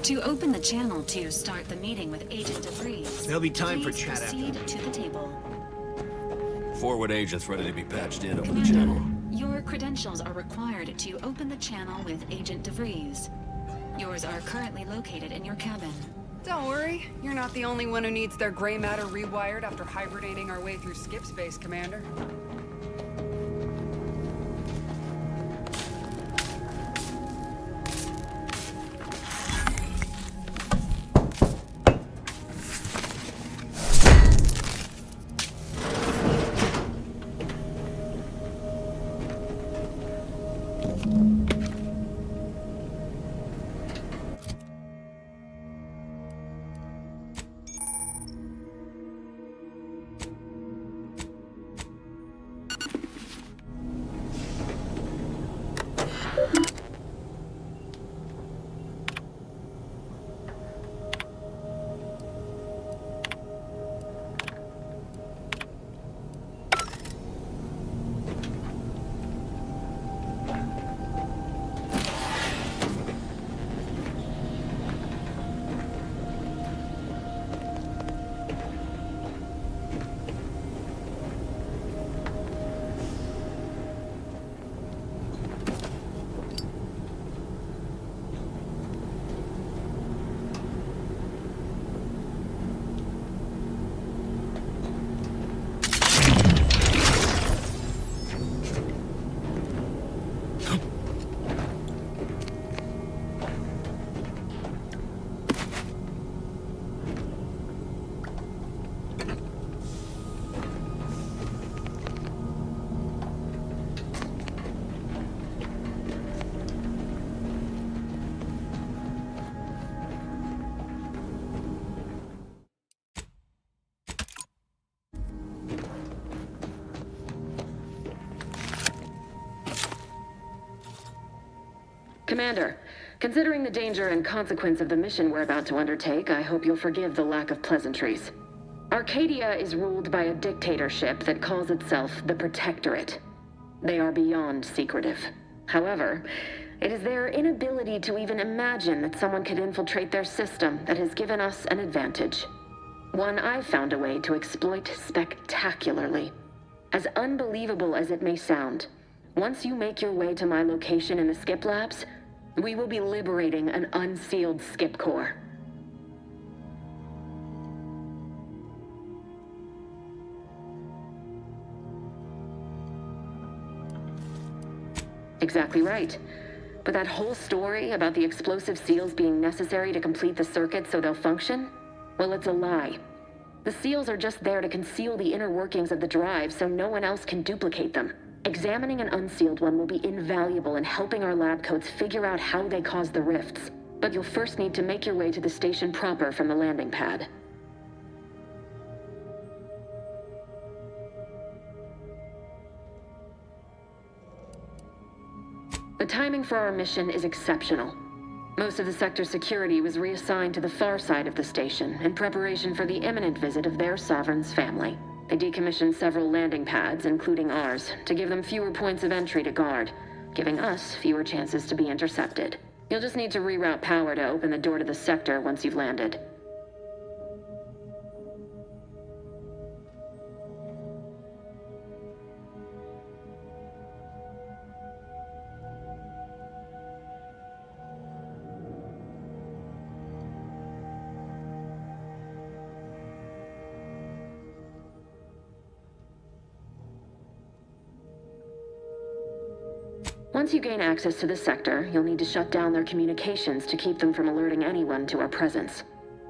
To open the channel to start the meeting with Agent DeVries, There'll be time for please chat proceed to the table. Forward agents ready to be patched in over the Commander, channel. your credentials are required to open the channel with Agent DeVries. Yours are currently located in your cabin. Don't worry, you're not the only one who needs their gray matter rewired after hibernating our way through skip space, Commander. Commander, considering the danger and consequence of the mission we're about to undertake, I hope you'll forgive the lack of pleasantries. Arcadia is ruled by a dictatorship that calls itself the Protectorate. They are beyond secretive. However, it is their inability to even imagine that someone could infiltrate their system that has given us an advantage. One I've found a way to exploit spectacularly. As unbelievable as it may sound, once you make your way to my location in the skip labs, we will be liberating an unsealed skip core. Exactly right. But that whole story about the explosive seals being necessary to complete the circuit so they'll function? Well, it's a lie. The seals are just there to conceal the inner workings of the drive so no one else can duplicate them. Examining an unsealed one will be invaluable in helping our lab coats figure out how they cause the rifts. But you'll first need to make your way to the station proper from the landing pad. The timing for our mission is exceptional. Most of the sector's security was reassigned to the far side of the station in preparation for the imminent visit of their sovereign's family. They decommissioned several landing pads, including ours, to give them fewer points of entry to guard, giving us fewer chances to be intercepted. You'll just need to reroute power to open the door to the sector once you've landed. Once you gain access to the sector, you'll need to shut down their communications to keep them from alerting anyone to our presence.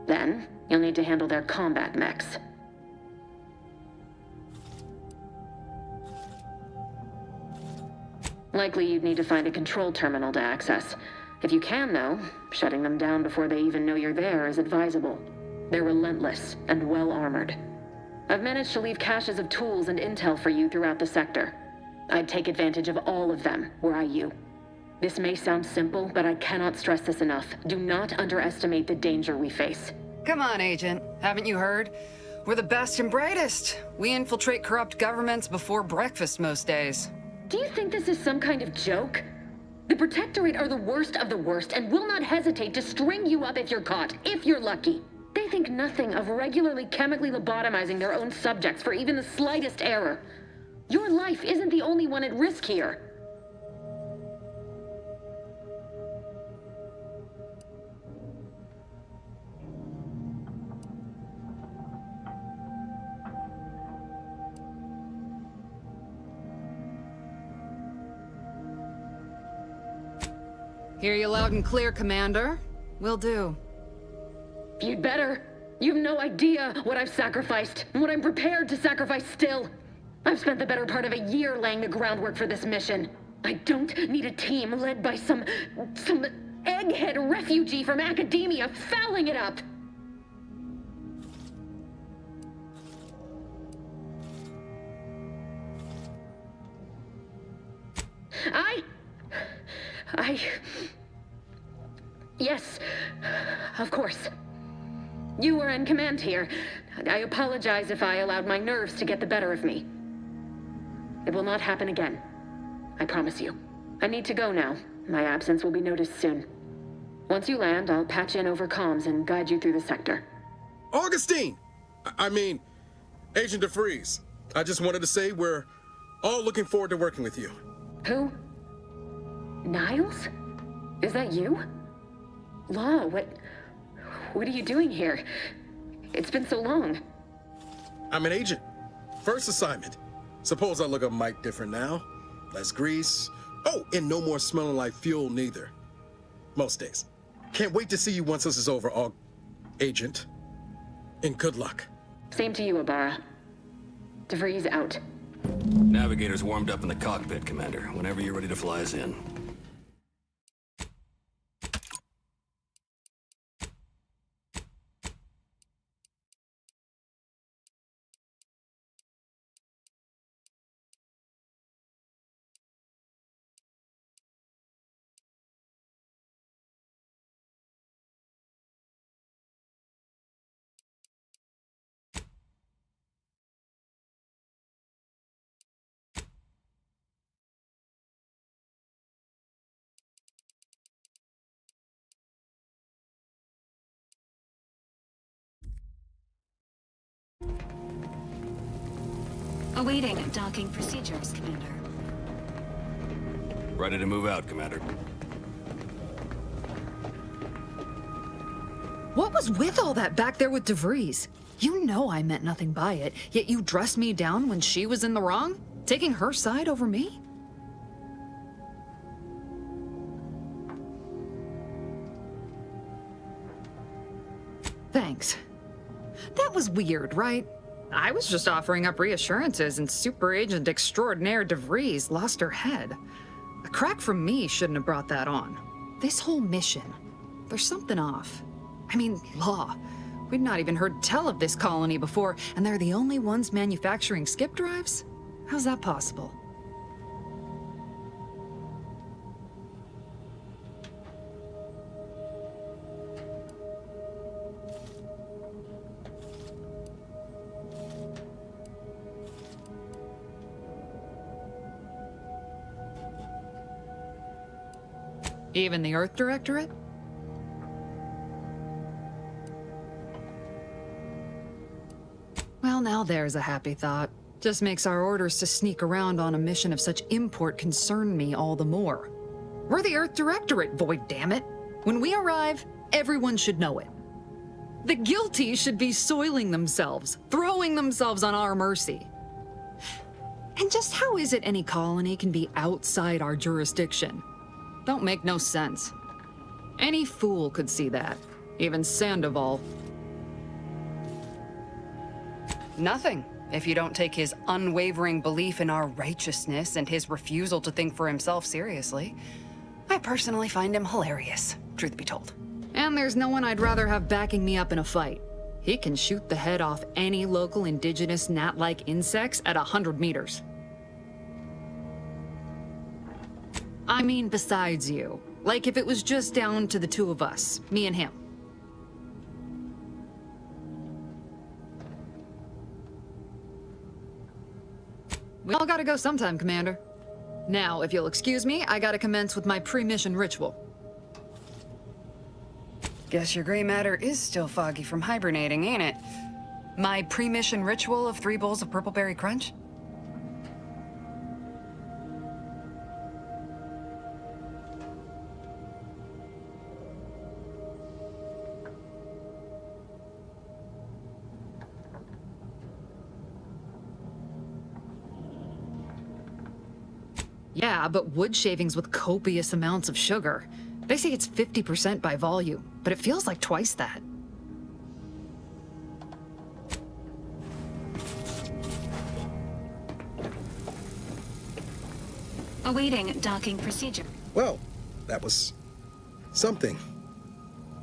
Then, you'll need to handle their combat mechs. Likely you'd need to find a control terminal to access. If you can, though, shutting them down before they even know you're there is advisable. They're relentless and well-armored. I've managed to leave caches of tools and intel for you throughout the sector. I'd take advantage of all of them, were I you. This may sound simple, but I cannot stress this enough. Do not underestimate the danger we face. Come on, Agent. Haven't you heard? We're the best and brightest. We infiltrate corrupt governments before breakfast most days. Do you think this is some kind of joke? The Protectorate are the worst of the worst and will not hesitate to string you up if you're caught, if you're lucky. They think nothing of regularly chemically lobotomizing their own subjects for even the slightest error. Your life isn't the only one at risk here. Hear you loud and clear, Commander. Will do. You'd better. You've no idea what I've sacrificed, and what I'm prepared to sacrifice still. I've spent the better part of a year laying the groundwork for this mission. I don't need a team led by some egghead refugee from academia fouling it up. Yes, of course. You were in command here. I apologize if I allowed my nerves to get the better of me. It will not happen again. I promise you. I need to go now. My absence will be noticed soon. Once you land, I'll patch in over comms and guide you through the sector. Augustine! I mean, Agent DeVries. I just wanted to say we're all looking forward to working with you. Who? Niles? Is that you? Law, what are you doing here? It's been so long. I'm an agent. First assignment. Suppose I look a mite different now. Less grease. Oh, and no more smelling like fuel neither. Most days. Can't wait to see you once this is over, Agent. And good luck. Same to you, Ibarra. DeVries out. Navigator's warmed up in the cockpit, Commander. Whenever you're ready to fly us in. Awaiting docking procedures, Commander. Ready to move out, Commander. What was with all that back there with DeVries? You know I meant nothing by it, yet you dressed me down when she was in the wrong? Taking her side over me? Thanks. That was weird, right? I was just offering up reassurances and Super Agent Extraordinaire DeVries lost her head. A crack from me shouldn't have brought that on. This whole mission, there's something off. I mean, Law. We'd not even heard tell of this colony before, and they're the only ones manufacturing skip drives? How's that possible? Even the Earth Directorate? Well, now there's a happy thought. Just makes our orders to sneak around on a mission of such import concern me all the more. We're the Earth Directorate, void damn it. When we arrive, everyone should know it. The guilty should be soiling themselves, throwing themselves on our mercy. And just how is it any colony can be outside our jurisdiction? Don't make no sense. Any fool could see that. Even Sandoval. Nothing, if you don't take his unwavering belief in our righteousness and his refusal to think for himself seriously. I personally find him hilarious, truth be told. And there's no one I'd rather have backing me up in a fight. He can shoot the head off any local indigenous gnat-like insects at 100 meters. I mean, besides you. Like if it was just down to the two of us, me and him. We all gotta go sometime, Commander. Now, if you'll excuse me, I gotta commence with my pre-mission ritual. Guess your gray matter is still foggy from hibernating, ain't it? My pre-mission ritual of 3 bowls of purple berry crunch? Yeah, but wood shavings with copious amounts of sugar. They say it's 50% by volume, but it feels like twice that. Awaiting docking procedure. Well, that was something.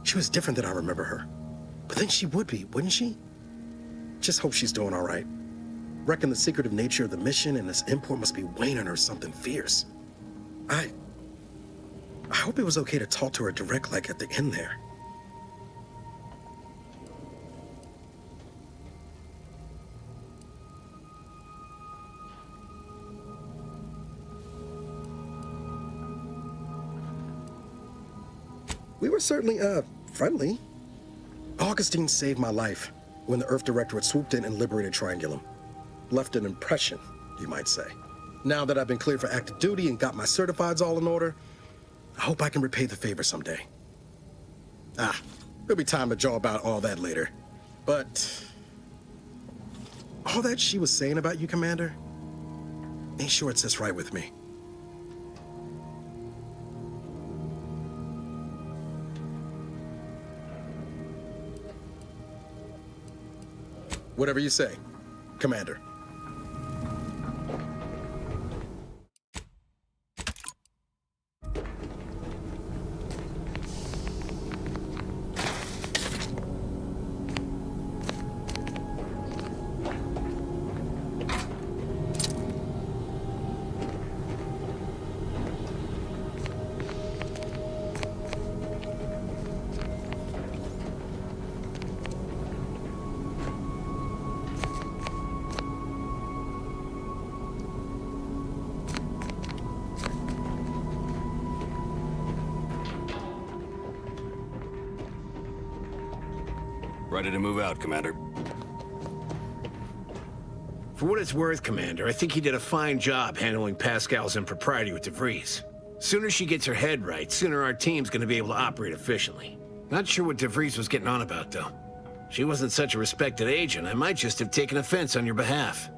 She was different than I remember her. But then she would be, wouldn't she? Just hope she's doing all right. Reckon the secretive nature of the mission and this import must be weighing on her something fierce. I hope it was okay to talk to her direct like at the end there. We were certainly, friendly. Augustine saved my life when the Earth Directorate swooped in and liberated Triangulum. Left an impression, you might say. Now that I've been cleared for active duty and got my certifieds all in order, I hope I can repay the favor someday. There'll be time to jaw about all that later. But all that she was saying about you, Commander, ain't sure it sits right with me. Whatever you say, Commander. Ready to move out, Commander. For what it's worth, Commander, I think you did a fine job handling Pascal's impropriety with DeVries. Sooner she gets her head right, sooner our team's gonna be able to operate efficiently. Not sure what DeVries was getting on about, though. She wasn't such a respected agent, I might just have taken offense on your behalf.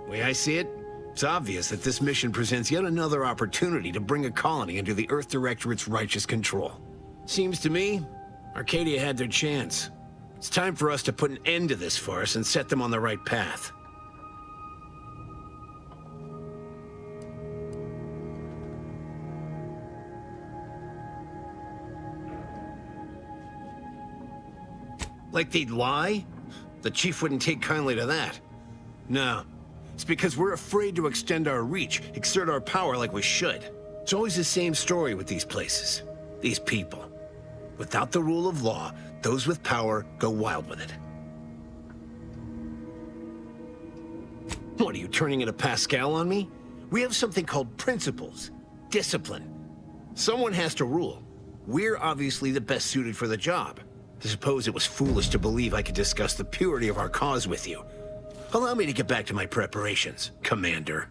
The way I see it, it's obvious that this mission presents yet another opportunity to bring a colony under the Earth Directorate's righteous control. Seems to me, Arcadia had their chance. It's time for us to put an end to this farce and set them on the right path. Like they'd lie? The Chief wouldn't take kindly to that. No. It's because we're afraid to extend our reach, exert our power like we should. It's always the same story with these places, these people. Without the rule of law, those with power go wild with it. What, are you turning into Pascal on me? We have something called principles, discipline. Someone has to rule. We're obviously the best suited for the job. I suppose it was foolish to believe I could discuss the purity of our cause with you. Allow me to get back to my preparations, Commander.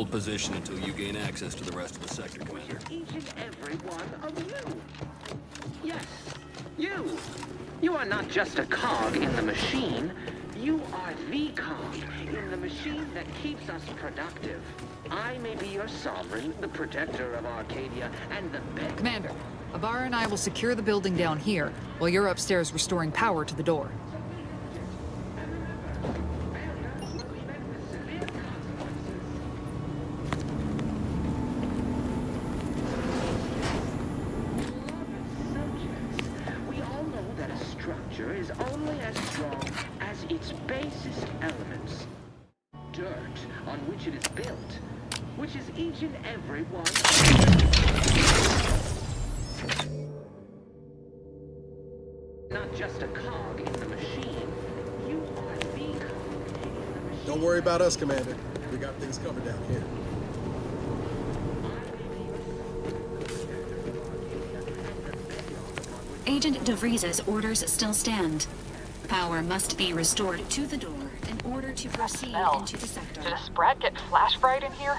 hold position until you gain access to the rest of the sector, Commander. Each and every one of you. Yes, you. You are not just a cog in the machine. You are the cog in the machine that keeps us productive. I may be your sovereign, the protector of Arcadia, and the best. Commander, Ibarra and I will secure the building down here, while you're upstairs restoring power to the door. We all know that a structure is only as strong as its basest elements. Dirt on which it is built, which is each and every one. Not just a cog in the machine. You are the cog in the machine. Don't worry about us, Commander. We got things covered down here. Agent DeVries's orders still stand. Power must be restored to the door in order to proceed Smell. into the sector. Did a Sprat get flash fried in here?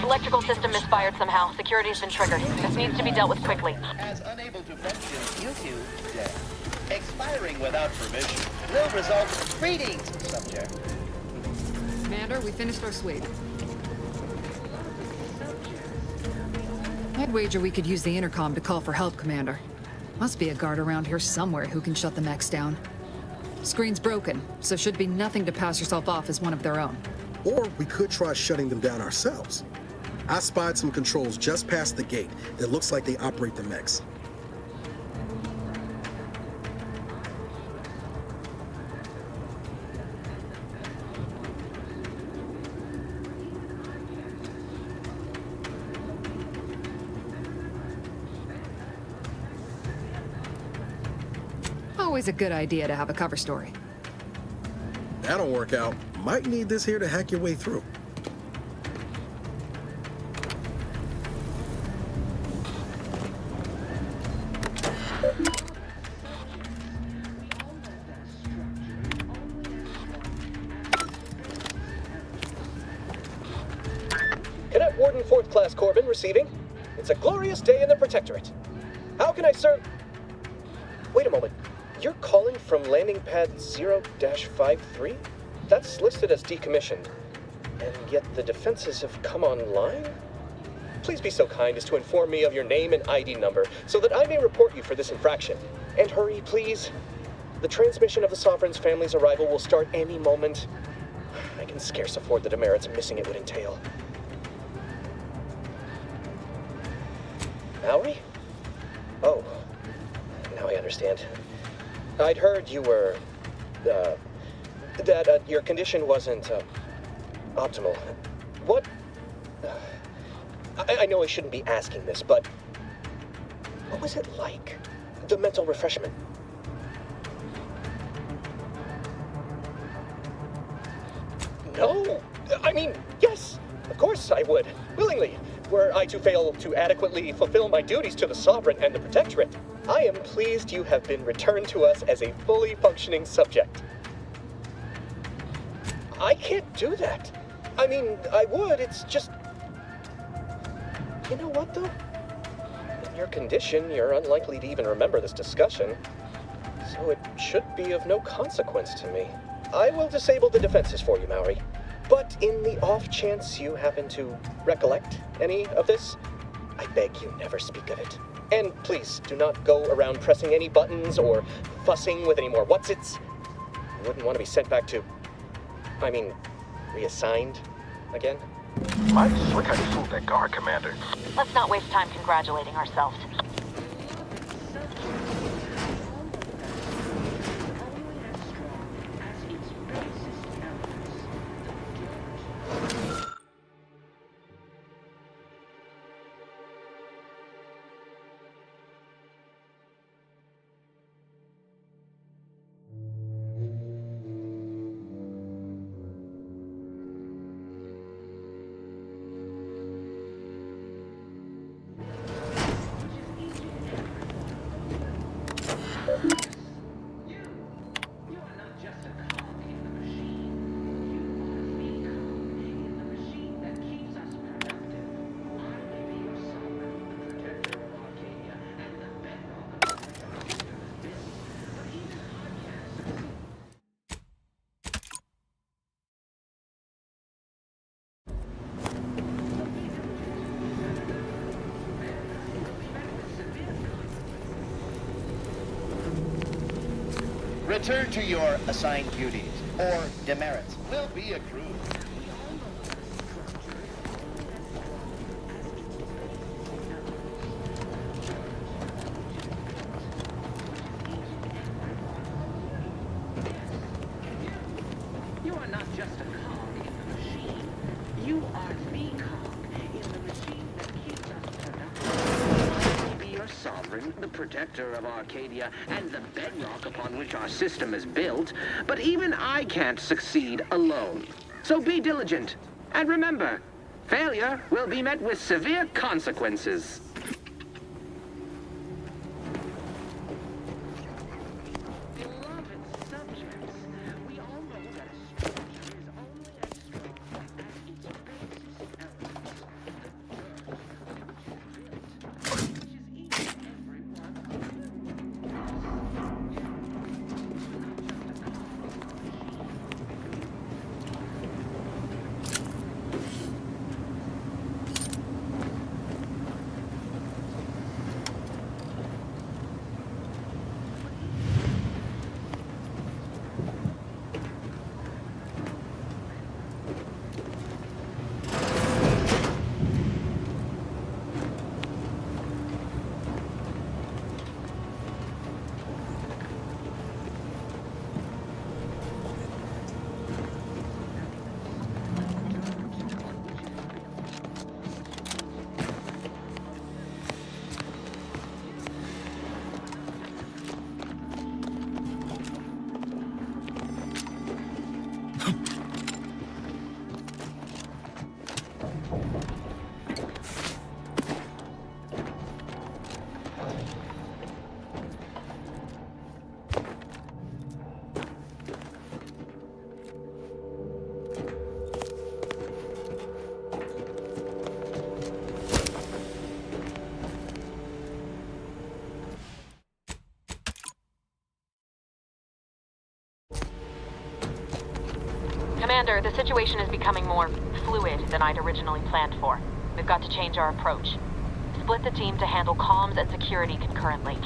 Electrical system misfired somehow. Security has been triggered. This needs to be dealt with quickly. As unable to function due to death. Expiring without permission will result. Greetings, subject. Commander, we finished our sweep. I'd wager we could use the intercom to call for help, Commander. Must be a guard around here somewhere who can shut the mechs down. Screen's broken, so should be nothing to pass yourself off as one of their own. Or we could try shutting them down ourselves. I spied some controls just past the gate. It looks like they operate the mechs. Always a good idea to have a cover story. That'll work out. Might need this here to hack your way through. Cadet Warden 4th Class Corbin receiving. It's a glorious day in the Protectorate. How can I serve? Wait a moment. You're calling from landing pad 0-53? That's listed as decommissioned. And yet the defenses have come online? Please be so kind as to inform me of your name and ID number so that I may report you for this infraction. And hurry, please. The transmission of the Sovereign's family's arrival will start any moment. I can scarce afford the demerits missing it would entail. Mallory? Oh, now I understand. I'd heard you were, that your condition wasn't, optimal. What? I know I shouldn't be asking this, but what was it like? The mental refreshment? No! I mean, yes! Of course I would. Willingly. Were I to fail to adequately fulfill my duties to the Sovereign and the Protectorate, I am pleased you have been returned to us as a fully functioning subject. I can't do that. I mean, I would, it's just... You know what, though? In your condition, you're unlikely to even remember this discussion, so it should be of no consequence to me. I will disable the defenses for you, Maori. But in the off chance you happen to recollect any of this, I beg you never speak of it. And please, do not go around pressing any buttons or fussing with any more whatsits. You wouldn't want to be sent back to... reassigned again? S.T.A.L.K.E.R, Commander. Let's not waste time congratulating ourselves. Return to your assigned duties, or demerits will be accrued. You are not just a cog in the machine. You are the cog in the machine that keeps us productive. I may be your sovereign, the protector of Arcadia, and the bedrock upon which our system is built, but even I can't succeed alone. So be diligent, and remember, failure will be met with severe consequences. Beloved subjects, we all know that a structure is only as strong as its basis elements. Which is each and every one of you. Commander, the situation is becoming more fluid than I'd originally planned for. We've got to change our approach. Split the team to handle comms and security concurrently.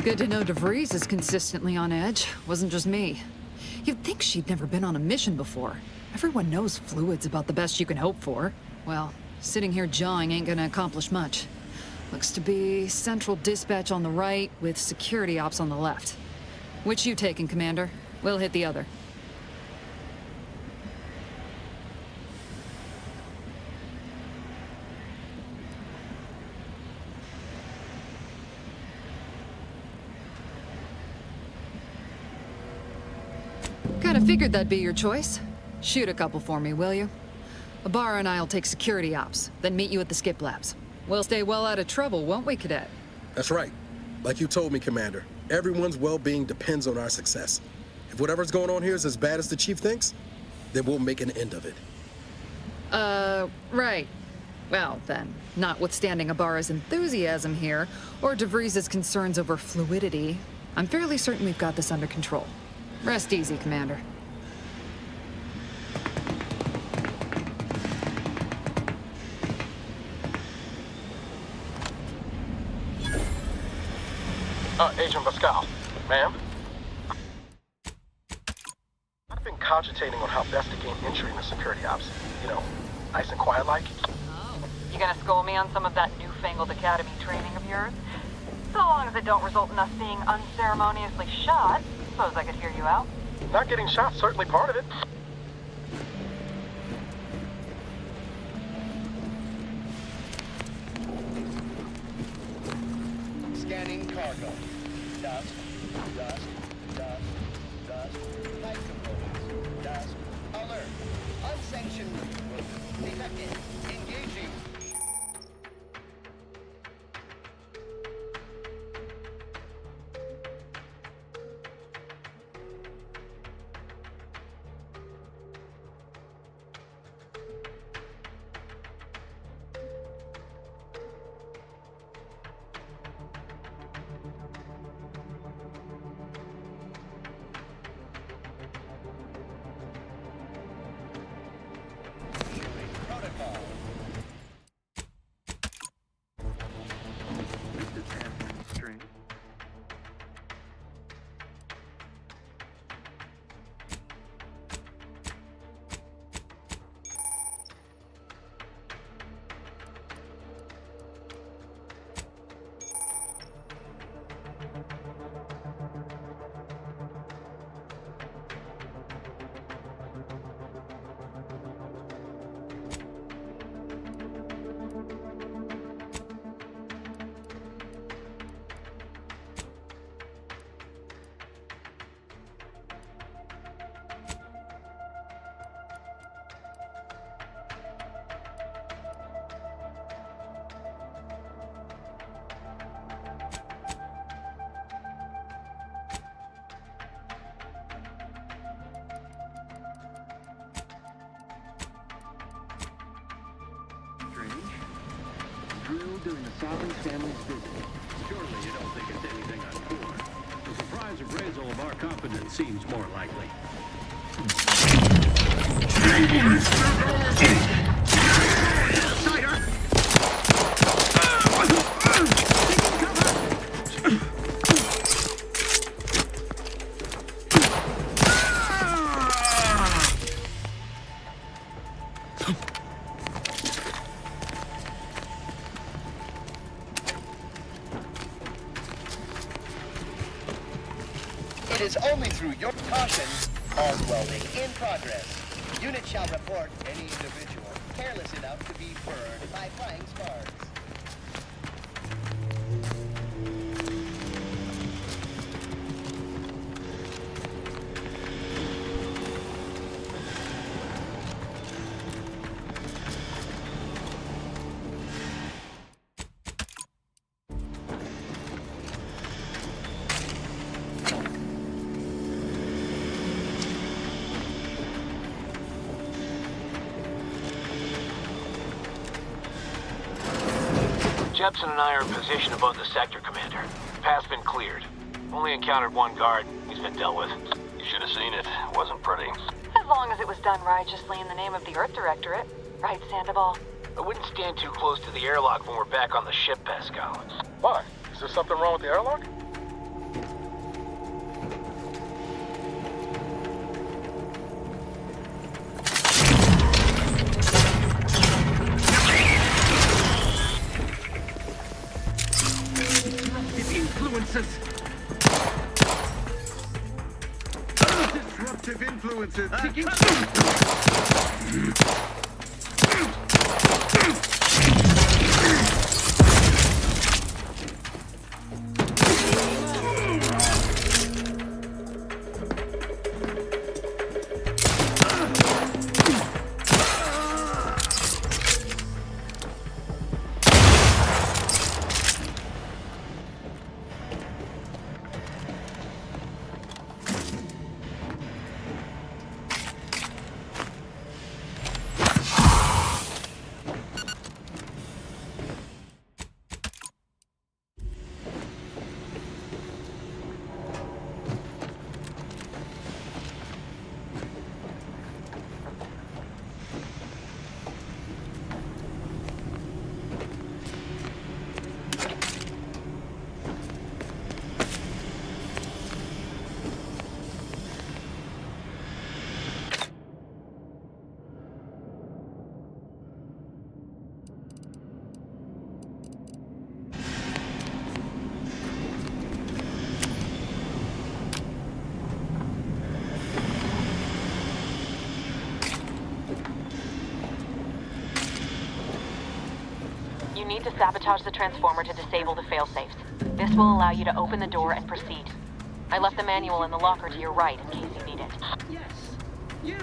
Good to know DeVries is consistently on edge. Wasn't just me. You'd think she'd never been on a mission before. Everyone knows fluid's about the best you can hope for. Well, sitting here jawing ain't gonna accomplish much. Looks to be central dispatch on the right with security ops on the left. Which you taking, Commander? We'll hit the other. Kinda figured that'd be your choice. Shoot a couple for me, will you? Ibarra and I'll take security ops, then meet you at the skip labs. We'll stay well out of trouble, won't we, Cadet? That's right. Like you told me, Commander, everyone's well-being depends on our success. If whatever's going on here is as bad as the Chief thinks, then we'll make an end of it. Right. Well, then, notwithstanding Ibarra's enthusiasm here, or DeVries' concerns over fluidity, I'm fairly certain we've got this under control. Rest easy, Commander. Agent Pascal. Ma'am? I've been cogitating on how best to gain entry into security ops. You know, nice and quiet like. Oh. You gonna school me on some of that newfangled academy training of yours? So long as it don't result in us being unceremoniously shot, suppose I could hear you out. Not getting shot, certainly part of it. Scanning cargo. Dust, dust, dust, dust. Light components. Dust. Alert. Unsanctioned movement detected. Engaging. Protocol. during the Sovereign family's visit. Surely you don't think it's anything untoward. The surprise appraisal of our confidence seems more likely. It is only through your caution. Arm welding in progress. Unit shall report any individual careless enough to be burned by flying sparks. Jepson and I are in position above the sector, Commander. Path's been cleared. Only encountered one guard. He's been dealt with. You should have seen it. Wasn't pretty. As long as it was done righteously in the name of the Earth Directorate. Right, Sandoval? I wouldn't stand too close to the airlock when we're back on the ship, Pascal. Why? Is there something wrong with the airlock? Disruptive influences taking... You need to sabotage the transformer to disable the failsafes. This will allow you to open the door and proceed. I left the manual in the locker to your right in case you need it. Yes, you.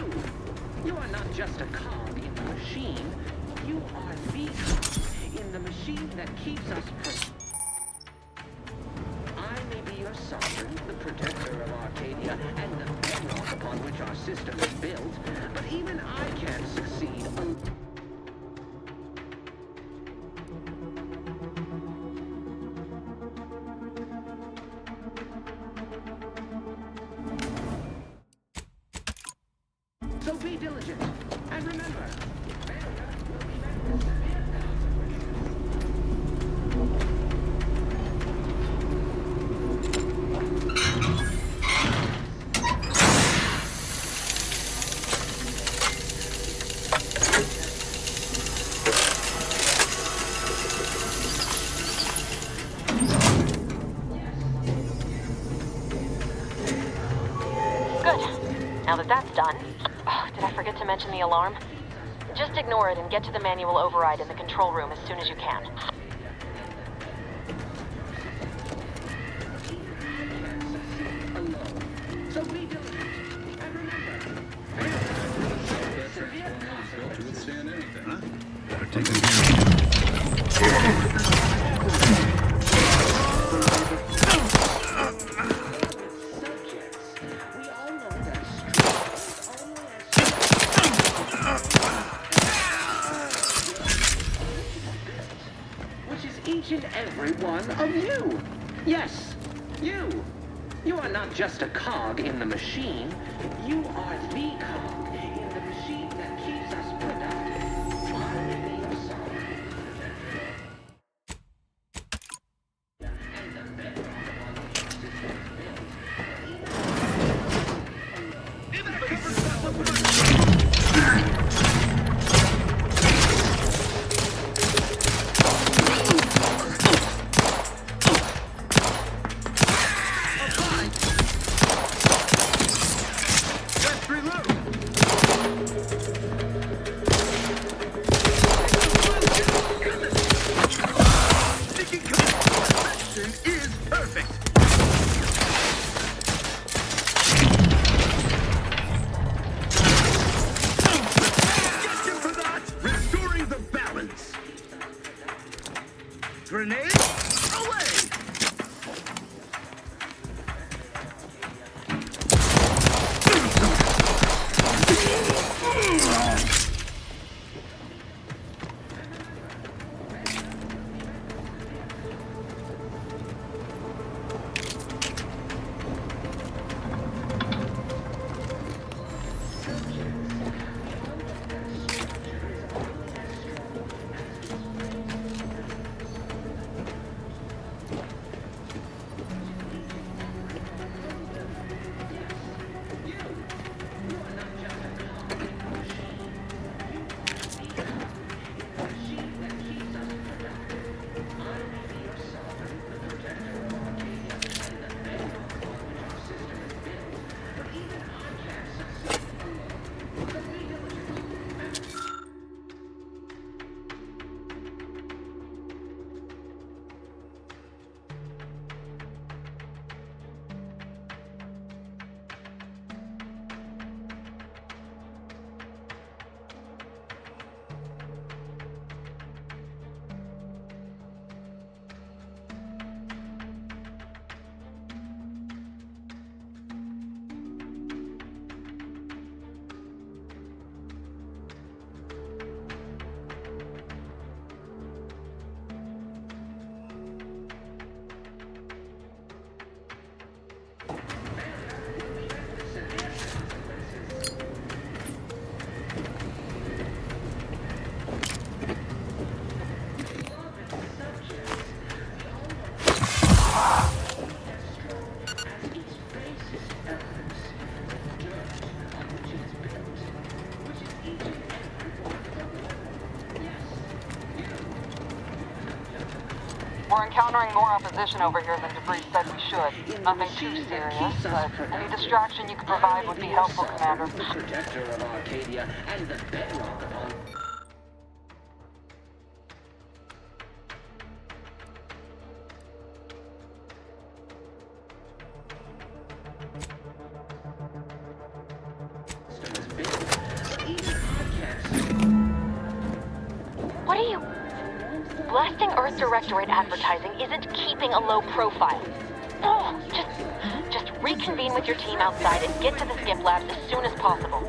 You are not just a cog in the machine. You are the cog in the machine that keeps us I may be your sovereign, the protector of Arcadia, and the bedrock upon which our system is built, but even I can't succeed alone. So be diligent, and remember, Now that that's done... Oh, did I forget to mention the alarm? Just ignore it and get to the manual override in the control room as soon as you can. so be diligent, and remember, To withstand anything, huh? Better take it here. you. Yes, you. You are not just a cog in the machine. You are the cog in the machine that keeps us productive. I will be your sovereign protector. And the bedrock upon which our system is Grenade, away! We're encountering more opposition over here than Debris said we should. Nothing too serious, but any distraction you could provide would be helpful, Commander. The protector of Arcadia and the bedrock upon... What are you... Blasting Earth Directorate advertising isn't keeping a low profile. Oh, just reconvene with your team outside and get to the skip labs as soon as possible.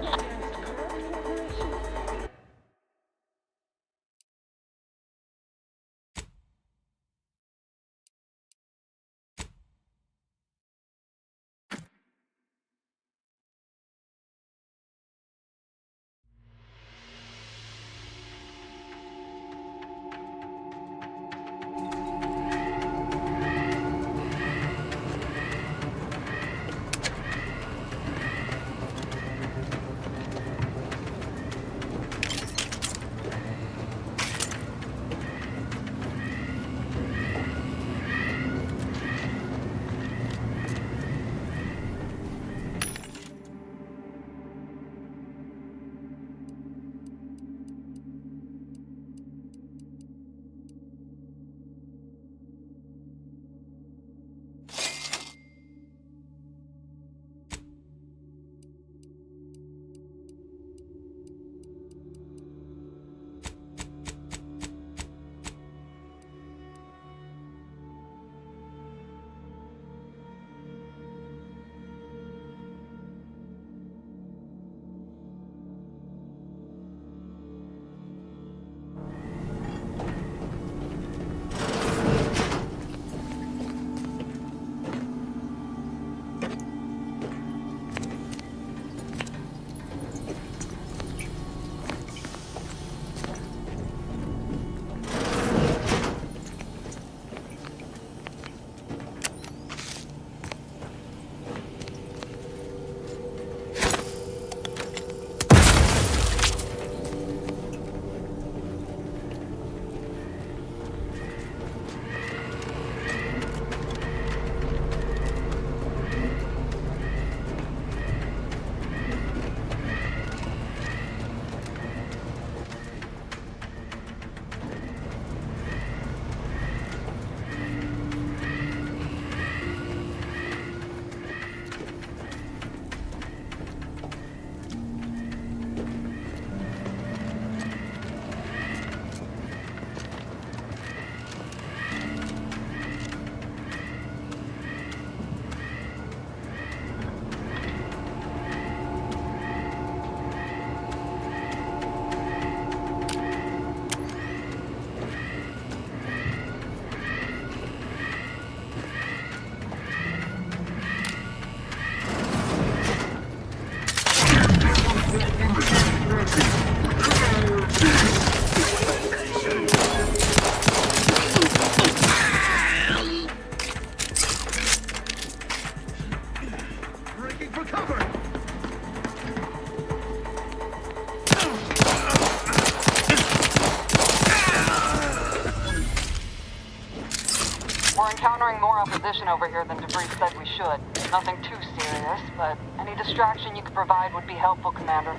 encountering more opposition over here than DeVries said we should. Nothing too serious, but any distraction you could provide would be helpful, Commander.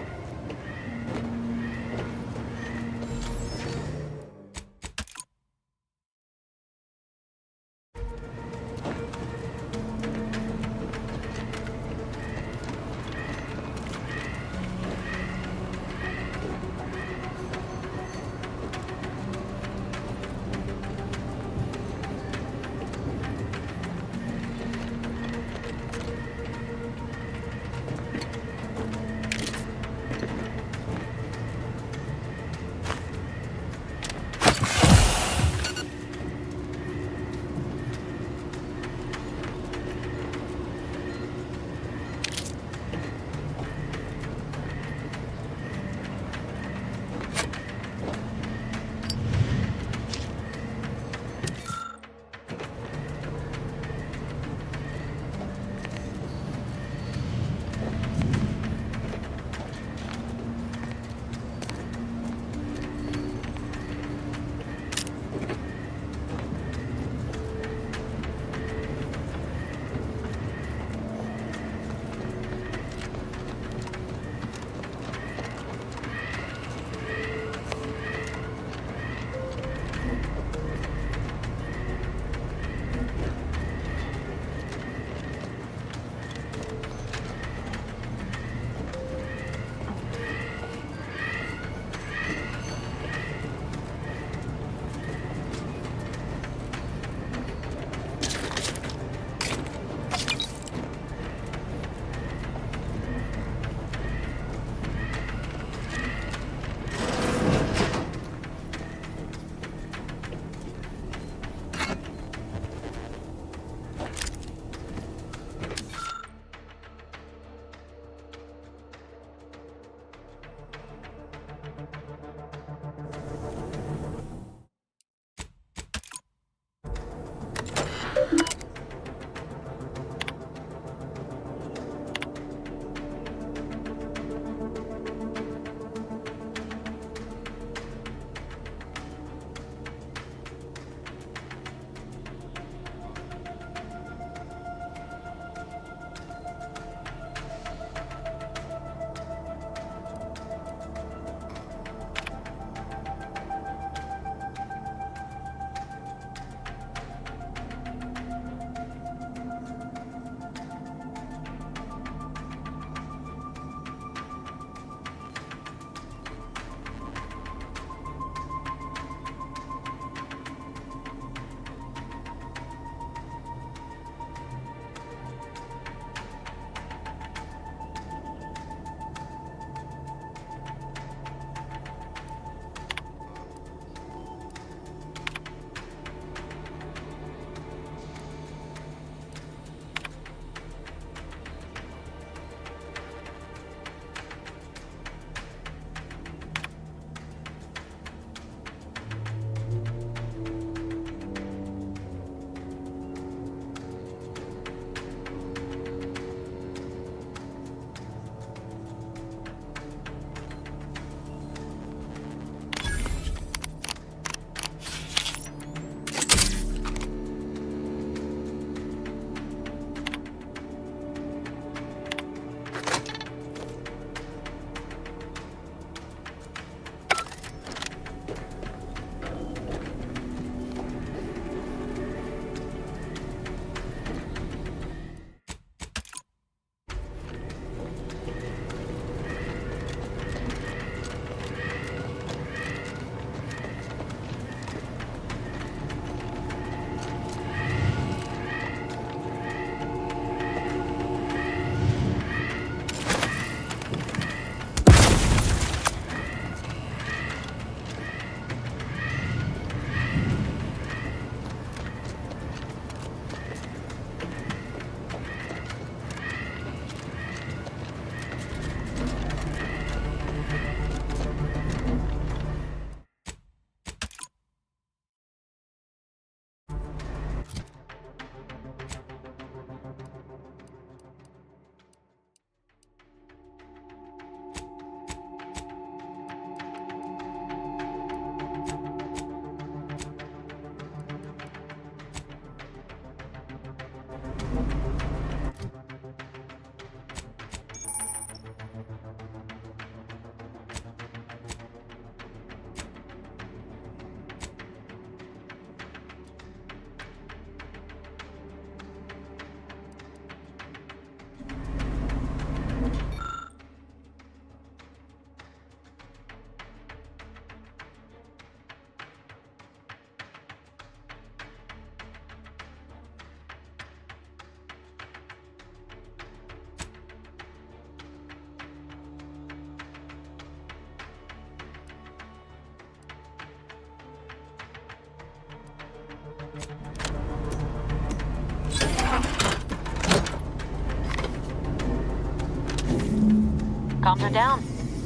Comms are down.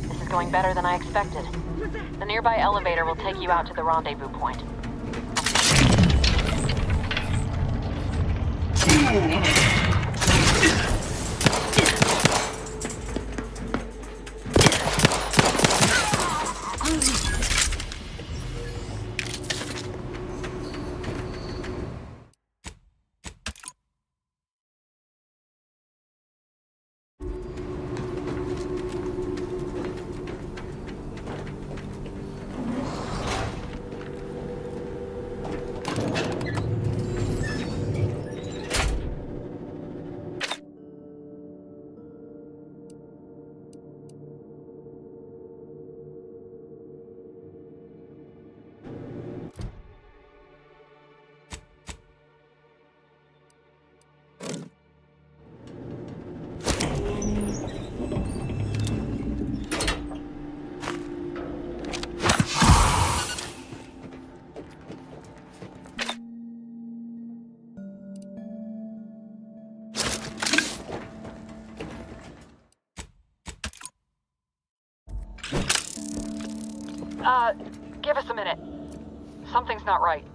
This is going better than I expected. The nearby elevator will take you out to the rendezvous point. Give us a minute. Something's not right.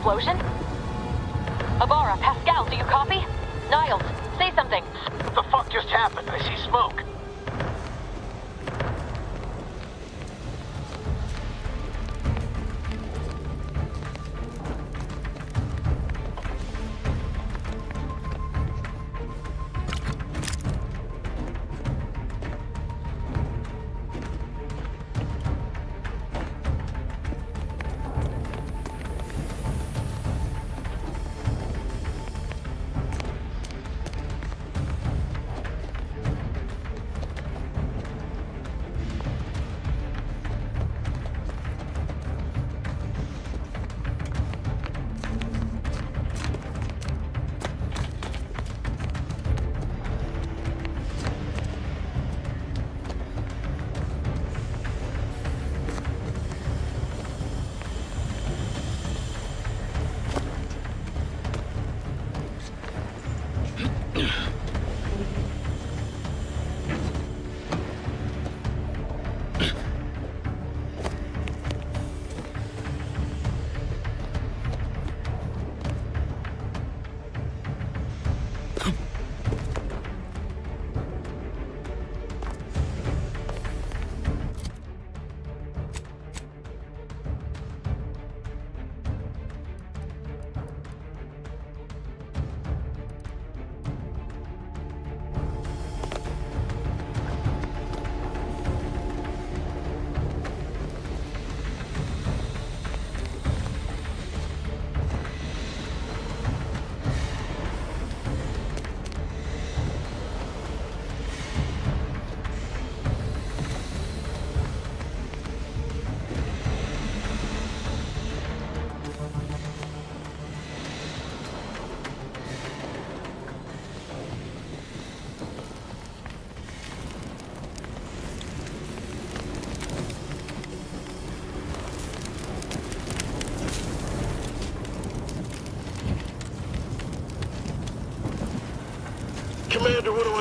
Explosion? Abara, Pascal, do you copy? Niles, say something. The fuck just happened? I see smoke.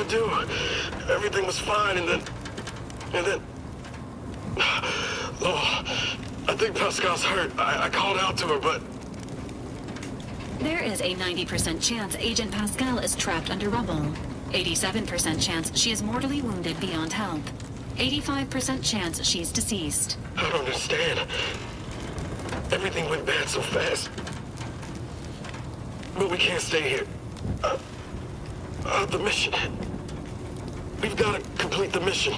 I do? Everything was fine, and then... Oh, I think Pascal's hurt. I called out to her, but... There is a 90% chance Agent Pascal is trapped under rubble. 87% chance she is mortally wounded beyond help. 85% chance she's deceased. I don't understand. Everything went bad so fast. But we can't stay here. The mission. We've got to complete the mission.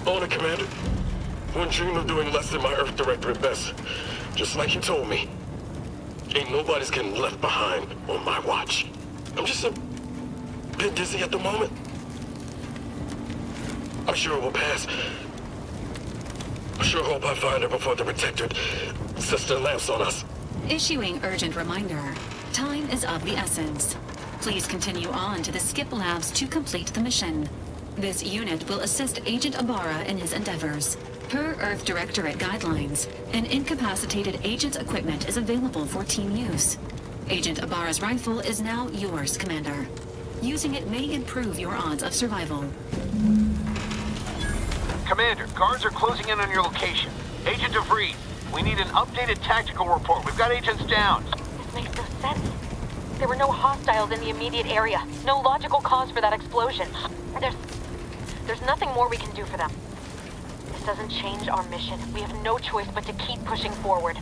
On it, Commander. Wouldn't dream of doing less than my Earth Directorate best. Just like you told me. Ain't nobody's getting left behind on my watch. I'm just a bit dizzy at the moment. I'm sure it will pass. I sure hope I find her before the Protectorate sets their lamps on us. Issuing urgent reminder. Time is of the essence. Please continue on to the skip labs to complete the mission. This unit will assist Agent Ibarra in his endeavors. Per Earth Directorate guidelines, an incapacitated agent's equipment is available for team use. Agent Ibarra's rifle is now yours, Commander. Using it may improve your odds of survival. Commander, guards are closing in on your location. Agent DeVries, we need an updated tactical report. We've got agents down. This makes no sense. There were no hostiles in the immediate area. No logical cause for that explosion. There's nothing more we can do for them. This doesn't change our mission. We have no choice but to keep pushing forward.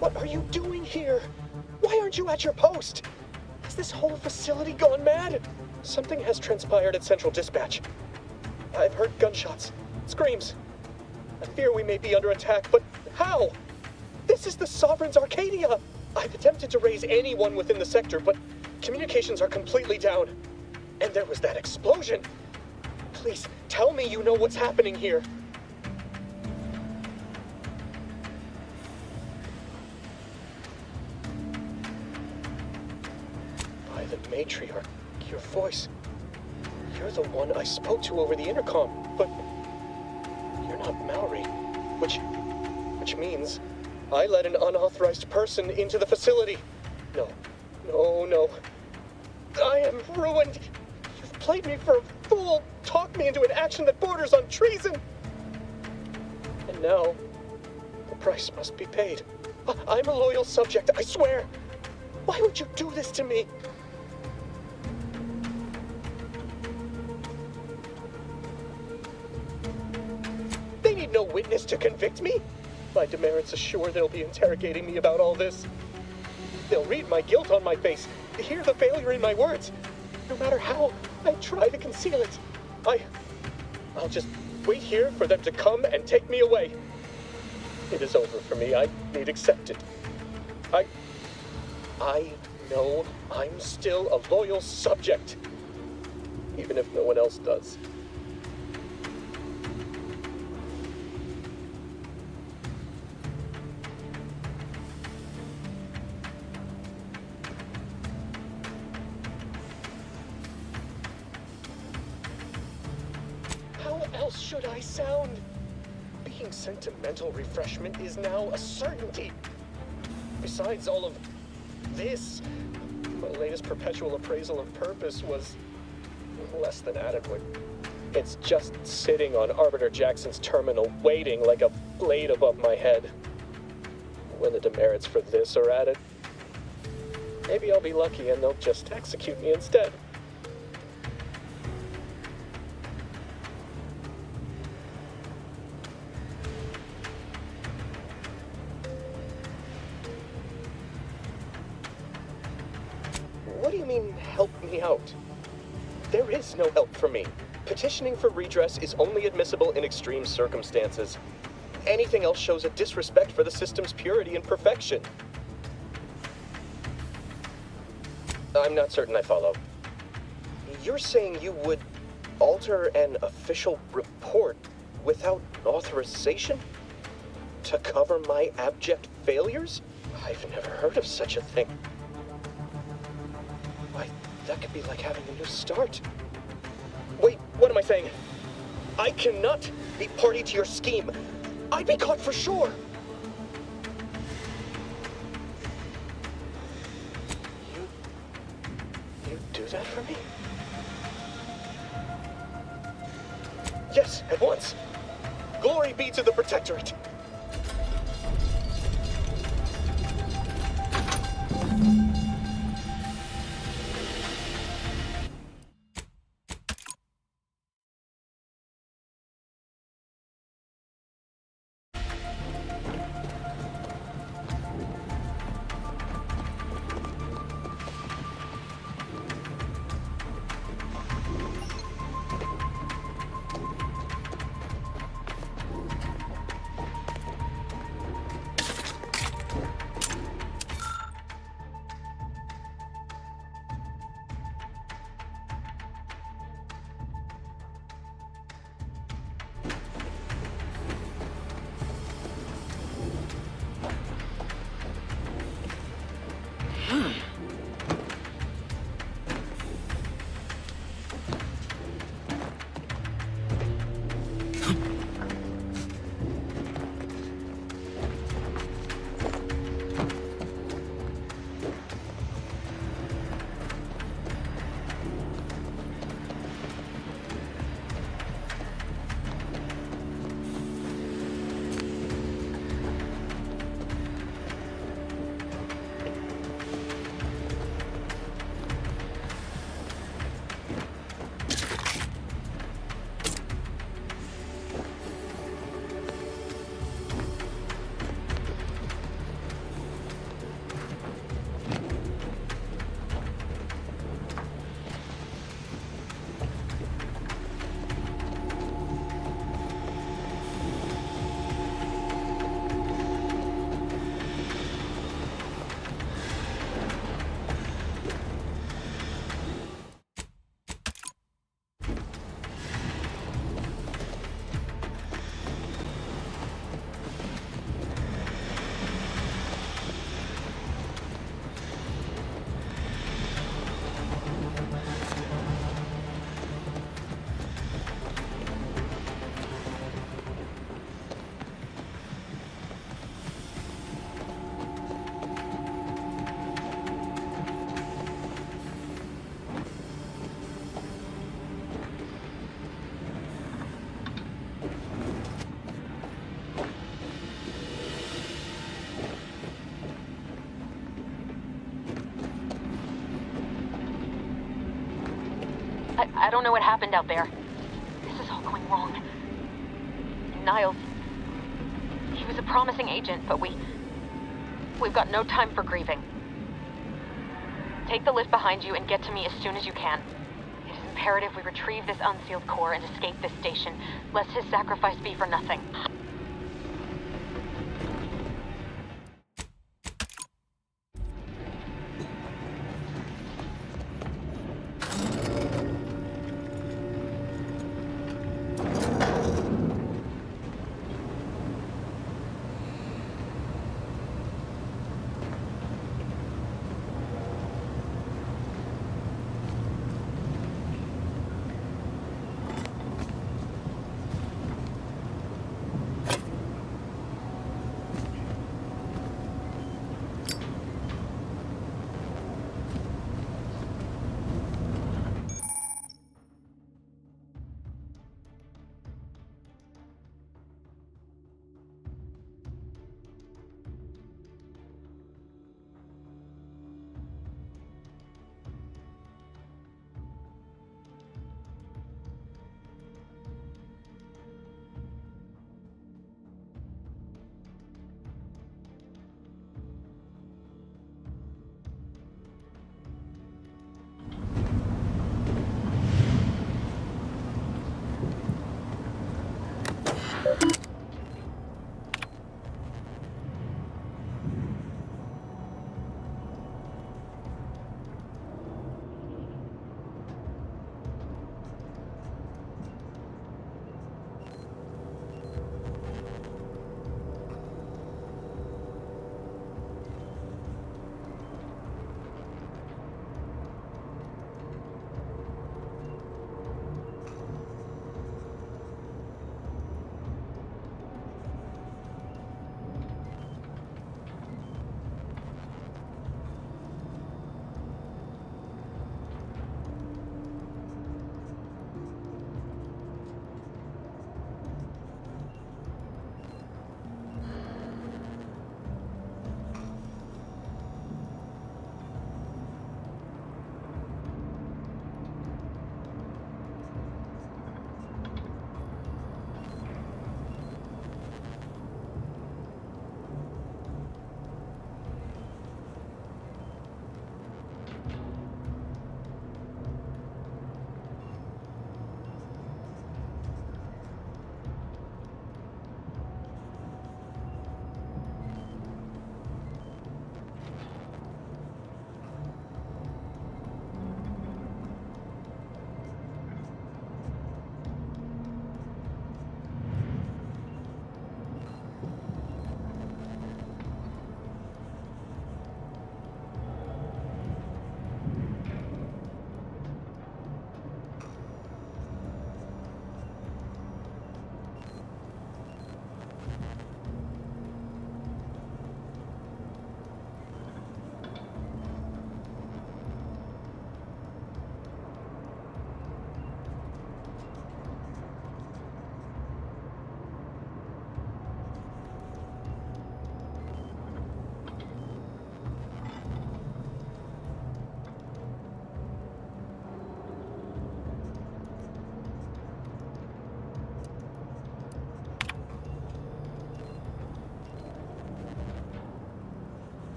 What are you doing here? Why aren't you at your post? Has this whole facility gone mad? Something has transpired at Central Dispatch. I've heard gunshots, screams. I fear we may be under attack, but how? This is the Sovereign's Arcadia! I've attempted to raise anyone within the sector, but communications are completely down. And there was that explosion. Please, tell me you know what's happening here. By the matriarch, your voice. You're the one I spoke to over the intercom, but you're not Mallory, which means I let an unauthorized person into the facility. No. I am ruined. You've played me for a fool, talked me into an action that borders on treason. And now, the price must be paid. I'm a loyal subject, I swear. Why would you do this to me? They need no witness to convict me. My demerits assure they'll be interrogating me about all this. They'll read my guilt on my face, hear the failure in my words. No matter how I try to conceal it, I'll just wait here for them to come and take me away. It is over for me. I need accept it. I know I'm still a loyal subject, even if no one else does. How else should I sound? Being sentimental refreshment is now a certainty. Besides all of this, my latest perpetual appraisal of purpose was less than adequate. It's just sitting on Arbiter Jackson's terminal, waiting like a blade above my head. When the demerits for this are added, maybe I'll be lucky and they'll just execute me instead. What do you mean, help me out? There is no help for me. Petitioning for redress is only admissible in extreme circumstances. Anything else shows a disrespect for the system's purity and perfection. I'm not certain I follow. You're saying you would alter an official report without authorization? To cover my abject failures? I've never heard of such a thing. Why, that could be like having a new start. Wait, what am I saying? I cannot be party to your scheme. I'd be caught for sure. You do that for me? Yes, at once. Glory be to the Protectorate. I don't know what happened out there. This is all going wrong. Niles, he was a promising agent, but we've got no time for grieving. Take the lift behind you and get to me as soon as you can. It is imperative we retrieve this unsealed core and escape this station, lest his sacrifice be for nothing.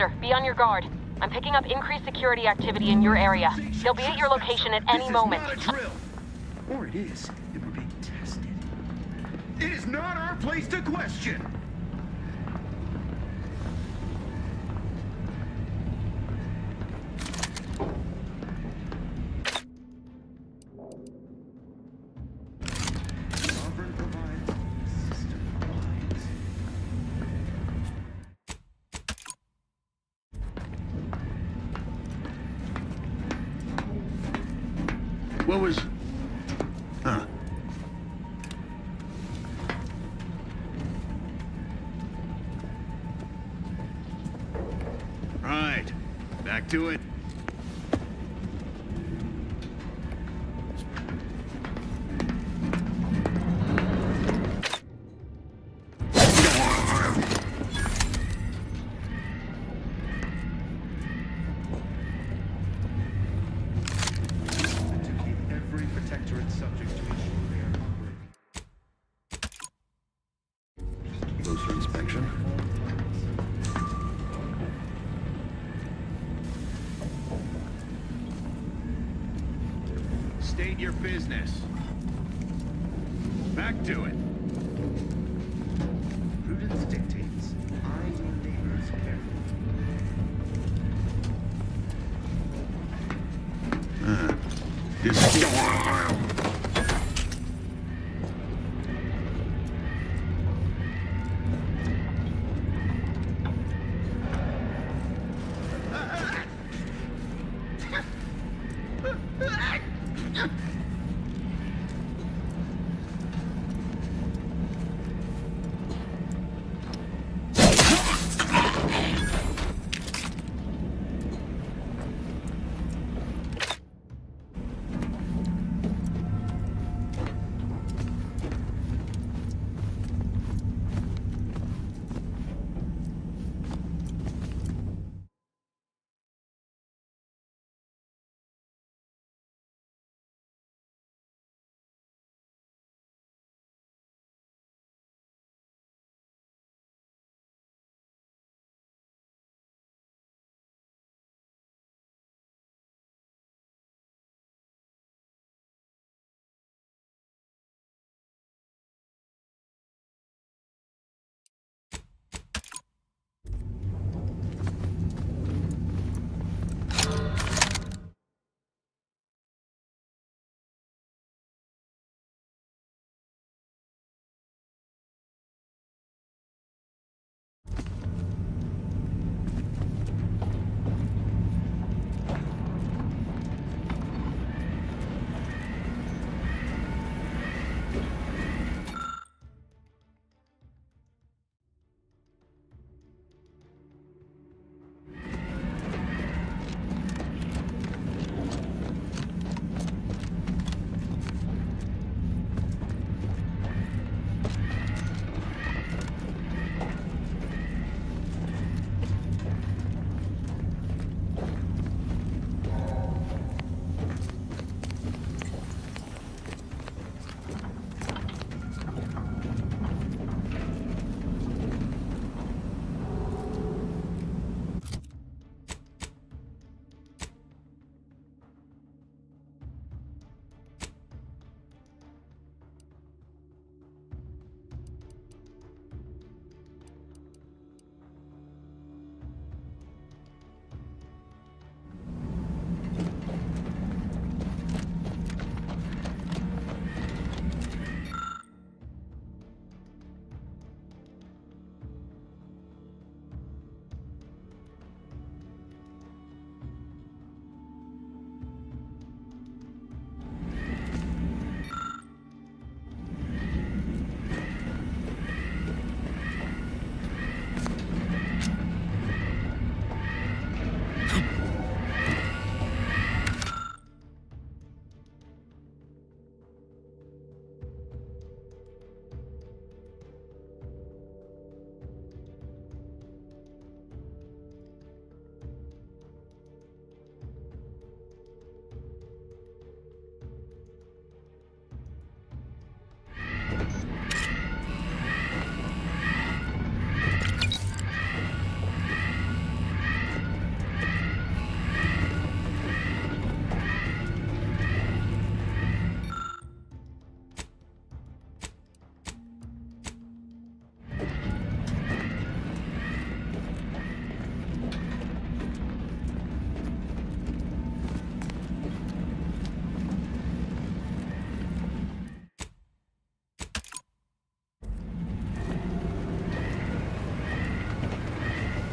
Commander, be on your guard. I'm picking up increased security activity in your area. They'll be at your location at any moment. This is not a drill. Or it is, if we're being tested. It is not our place to question. Sovereign provides, system provides. What was... Huh. Right. Back to it. To keep every protectorate subject to ensure they are operating. Closer inspection. State your business. Back to it. Prudence dictates. Eye your neighbors carefully.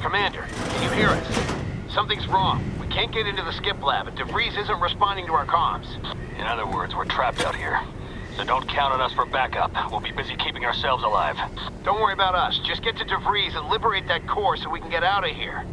Commander, can you hear us? Something's wrong. We can't get into the skip lab, and DeVries isn't responding to our comms. In other words, we're trapped out here. So don't count on us for backup. We'll be busy keeping ourselves alive. Don't worry about us. Just get to DeVries and liberate that core so we can get out of here.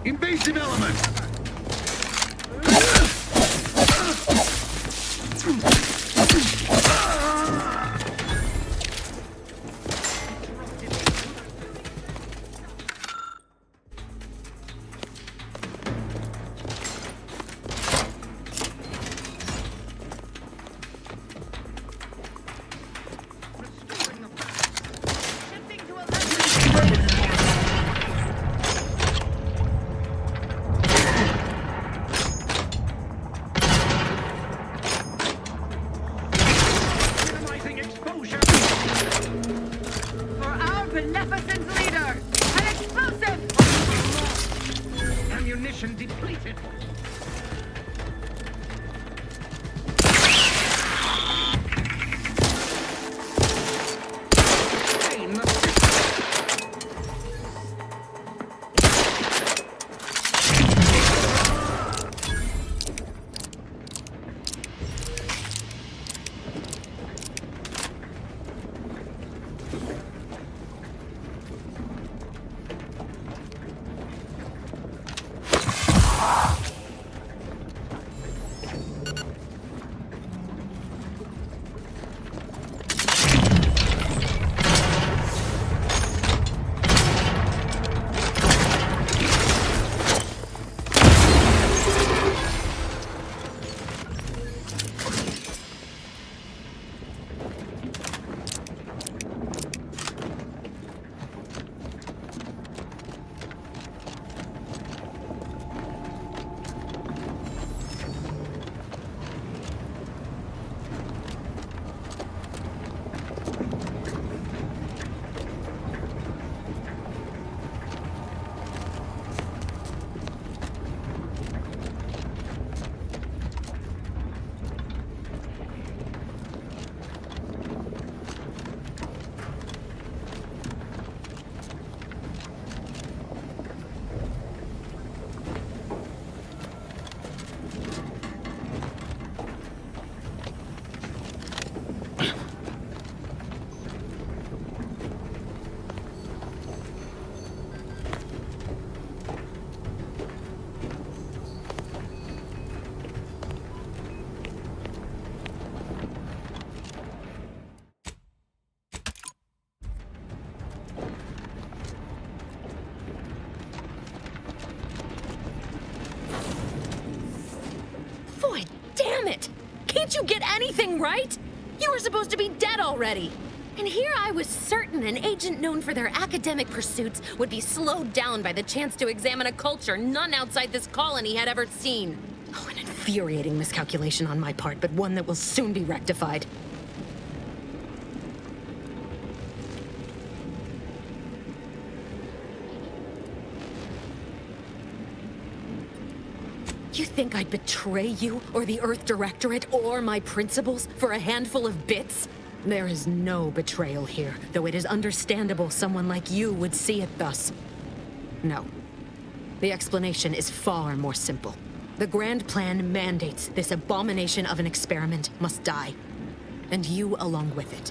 Invasive element! Minimizing exposure! For our beneficent leader! An explosive! Ammunition depleted! Drain the Boy, damn it! Can't you get anything right? You were supposed to be dead already. And here I was certain an agent known for their academic pursuits would be slowed down by the chance to examine a culture none outside this colony had ever seen. Oh, an infuriating miscalculation on my part, but one that will soon be rectified. You think I'd betray you, or the Earth Directorate, or my principals for a handful of bits? There is no betrayal here, though it is understandable someone like you would see it thus. No. The explanation is far more simple. The grand plan mandates this abomination of an experiment must die. And you along with it.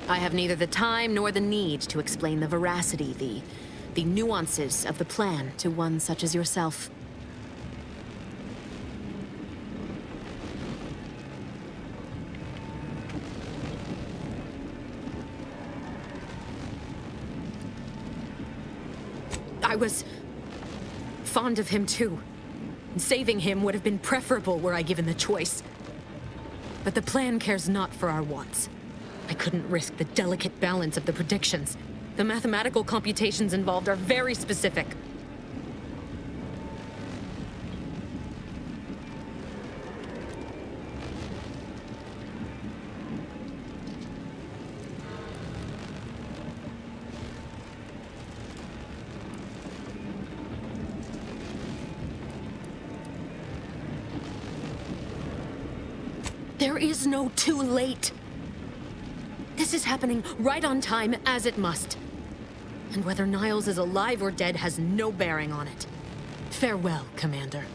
I have neither the time nor the need to explain the veracity, the nuances of the plan to one such as yourself. I was fond of him too. Saving him would have been preferable were I given the choice. But the plan cares not for our wants. I couldn't risk the delicate balance of the predictions. The mathematical computations involved are very specific. There is no too late. This is happening right on time, as it must. And whether Niles is alive or dead has no bearing on it. Farewell, Commander.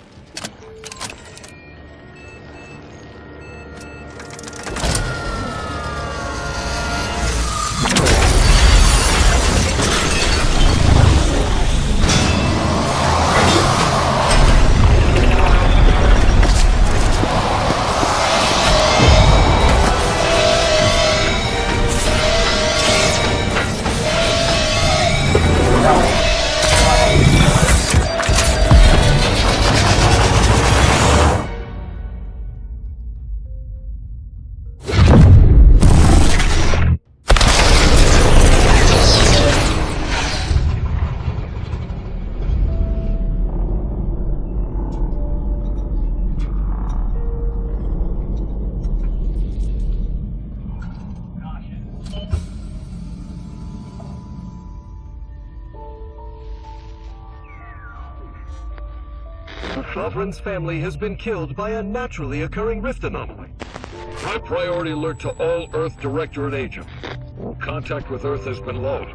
The Sovereign's family has been killed by a naturally occurring rift anomaly. High priority alert to all Earth Directorate agents. Contact with Earth has been lost.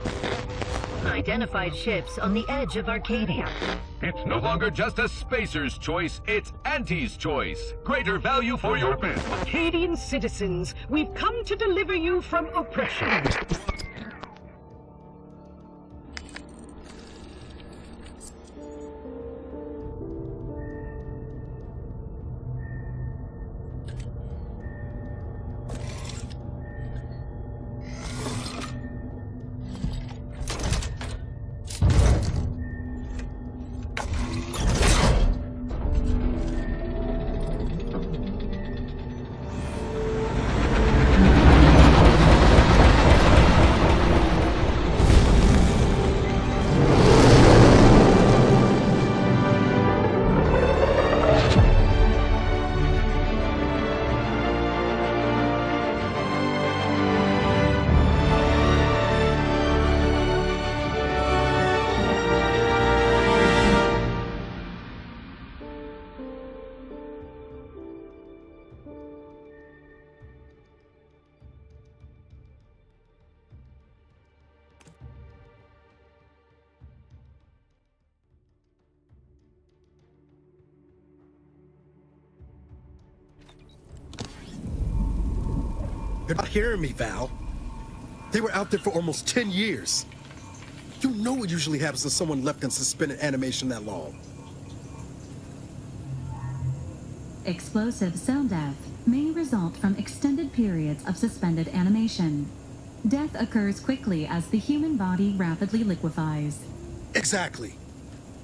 Identified ships on the edge of Arcadia. It's no longer just a spacer's choice, it's Auntie's choice. Greater value for your bid. Arcadian citizens, we've come to deliver you from oppression. You're not hearing me, Val. They were out there for almost 10 years. You know what usually happens to someone left in suspended animation that long. Explosive cell death may result from extended periods of suspended animation. Death occurs quickly as the human body rapidly liquefies. Exactly.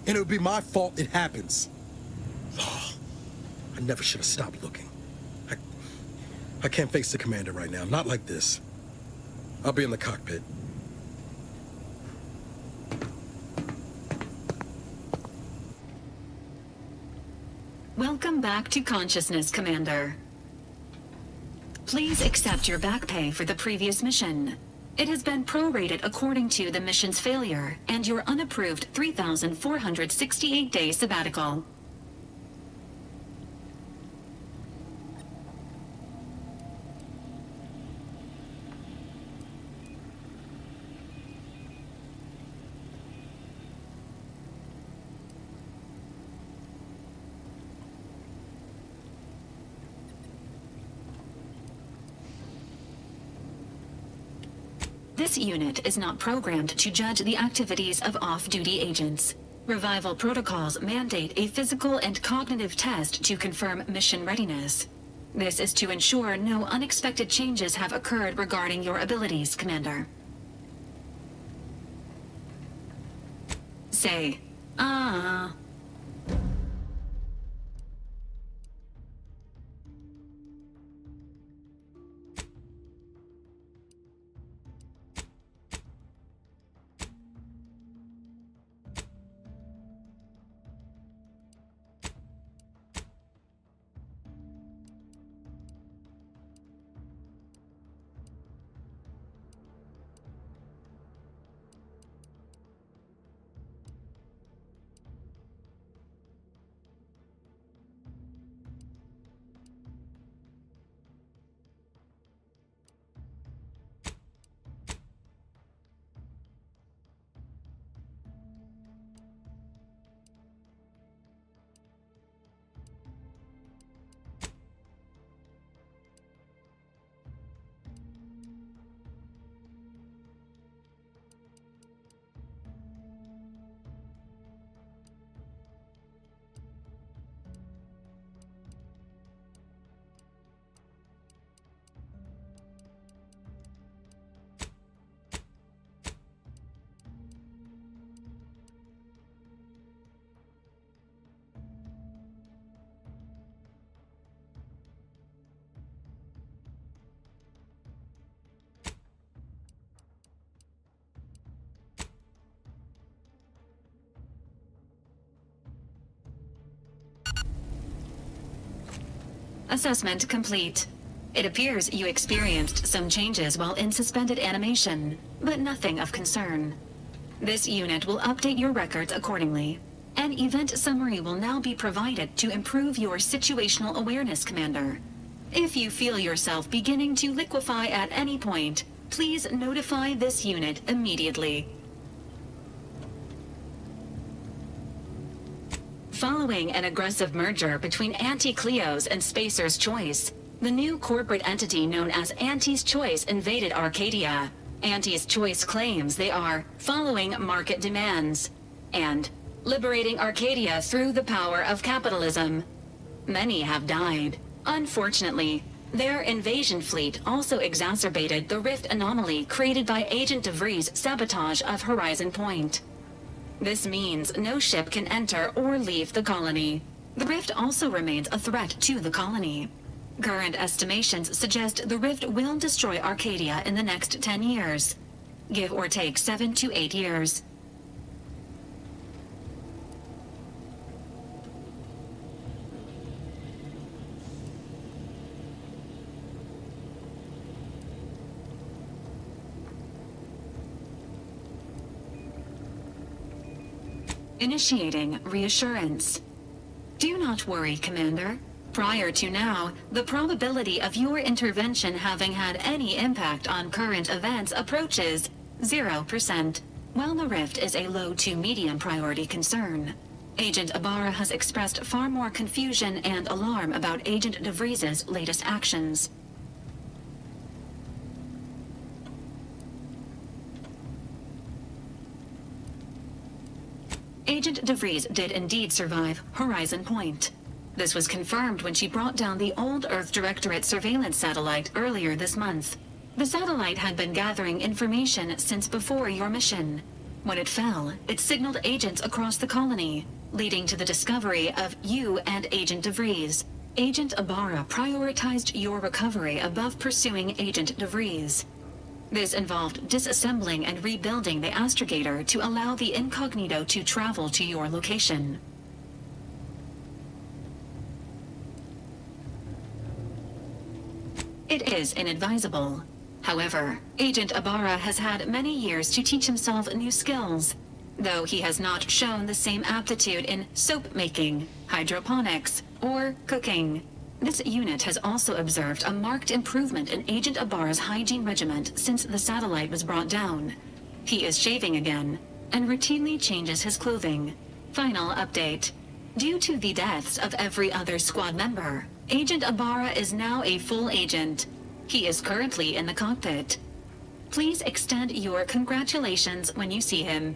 And it would be my fault it happens. Oh, I never should have stopped looking. I can't face the commander right now, not like this. I'll be in the cockpit. Welcome back to consciousness, Commander. Please accept your back pay for the previous mission. It has been prorated according to the mission's failure and your unapproved 3,468-day sabbatical. This unit is not programmed to judge the activities of off-duty agents. Revival protocols mandate a physical and cognitive test to confirm mission readiness. This is to ensure no unexpected changes have occurred regarding your abilities, Commander. Say, Assessment complete. It appears you experienced some changes while in suspended animation, but nothing of concern. This unit will update your records accordingly. An event summary will now be provided to improve your situational awareness, Commander. If you feel yourself beginning to liquefy at any point, please notify this unit immediately. Following an aggressive merger between Anti-Cleo's and Spacer's Choice, the new corporate entity known as Anti's Choice invaded Arcadia. Anti's Choice claims they are following market demands and liberating Arcadia through the power of capitalism. Many have died. Unfortunately, their invasion fleet also exacerbated the rift anomaly created by Agent DeVries' sabotage of Horizon Point. This means no ship can enter or leave the colony. The rift also remains a threat to the colony. Current estimations suggest the rift will destroy Arcadia in the next 10 years. Give or take 7 to 8 years. Initiating reassurance. Do not worry, Commander. Prior to now, the probability of your intervention having had any impact on current events approaches 0%, while the rift is a low to medium priority concern. Agent Ibarra has expressed far more confusion and alarm about Agent DeVries' latest actions. Agent DeVries did indeed survive Horizon Point. This was confirmed when she brought down the old Earth Directorate surveillance satellite earlier this month. The satellite had been gathering information since before your mission. When it fell, it signaled agents across the colony, leading to the discovery of you and Agent DeVries. Agent Ibarra prioritized your recovery above pursuing Agent DeVries. This involved disassembling and rebuilding the astrogator to allow the incognito to travel to your location. It is inadvisable. However, Agent Ibarra has had many years to teach himself new skills, though he has not shown the same aptitude in soap making, hydroponics, or cooking. This unit has also observed a marked improvement in Agent Ibarra's hygiene regiment since the satellite was brought down. He is shaving again, and routinely changes his clothing. Final update. Due to the deaths of every other squad member, Agent Ibarra is now a full agent. He is currently in the cockpit. Please extend your congratulations when you see him.